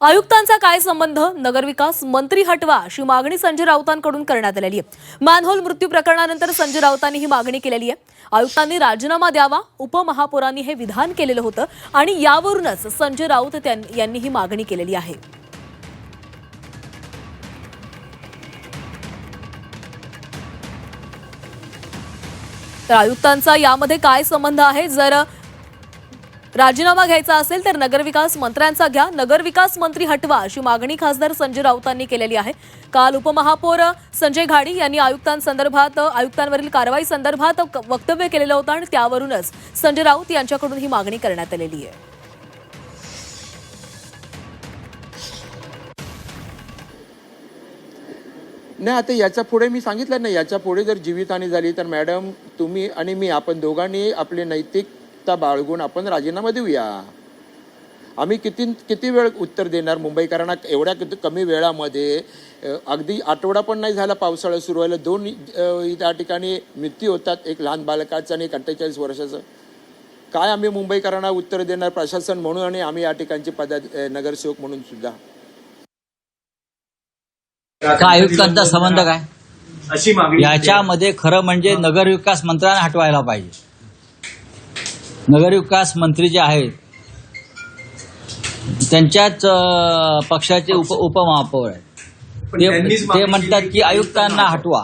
आयुक्तांचा काय संबंध? नगरविकास मंत्री हटवा अशी मागणी संजय राऊतांकडून करण्यात आलेली आहे। मॅनहोल मृत्यू प्रकरणानंतर संजय राऊतांनी ही मागणी केलेली आहे। आयुक्तांनी राजीनामा द्यावा, उपमहापौरांनी हे विधान केलेलं होतं आणि यावरूनच संजय राऊत यांनी ही मागणी केलेली आहे। तर आयुक्तांचा यामध्ये काय संबंध आहे? जर राजीनामा घ्यायचा असेल तर नगरविकास मंत्र्यांचा घ्या, नगरविकास मंत्री हटवा अशी मागणी खासदार संजय राऊतांनी केलेली आहे। काल उपमहापौर संजय घाडी यांनी आयुक्तांवरील कारवाई संदर्भात वक्तव्य केलेलं होतं आणि त्यावरूनच संजय राऊत यांच्याकडून ही मागणी करण्यात आलेली आहे। नाही, आता याच्या पुढे मी सांगितलं नाही, याच्या पुढे जर जीवितहानी झाली तर मॅडम तुम्ही आणि मी आपण दोघांनी आपली नैतिकता बाळगून आपण राजीनामा देऊया। आम्ही किती वेळ उत्तर देणार मुंबईकरांना? एवढ्या कमी वेळामध्ये अगदी आठवडा पण नाही झाला पावसाळा सुरू व्हायला, 2 त्या ठिकाणी मृत्यू होतात, एक लहान बालकाचा आणि एक 48 वर्षाचं। काय आम्ही मुंबईकरांना उत्तर देणार प्रशासन म्हणून आणि आम्ही या ठिकाणचे नगरसेवक म्हणून सुद्धा? आयुक्तांचा संबंध काय अशी मागणी याच्यामध्ये? खरं म्हणजे नगरविकास मंत्र्यांना हटवायला पाहिजे। नगरविकास मंत्री जे आहेत त्यांच्याच पक्षाचे उपमहापौर आहेत, ते म्हणतात की आयुक्तांना हटवा।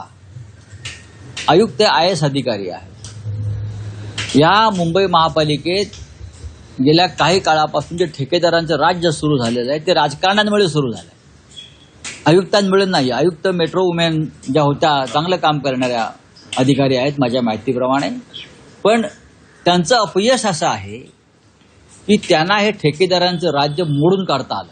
आयुक्त IAS अधिकारी आहेत। या मुंबई महापालिकेत गेल्या काही काळापासून जे ठेकेदारांचं राज्य सुरू झालेलं आहे ते राजकारणामुळे सुरू झालं, आयुक्तांमुळे नाही। आयुक्त मेट्रो वुमेन ज्या होत्या चांगलं काम करणाऱ्या अधिकारी आहेत माझ्या माहितीप्रमाणे, पण त्यांचं अपयश असं आहे की त्यांना हे ठेकेदारांचं राज्य मोडून काढता आलं।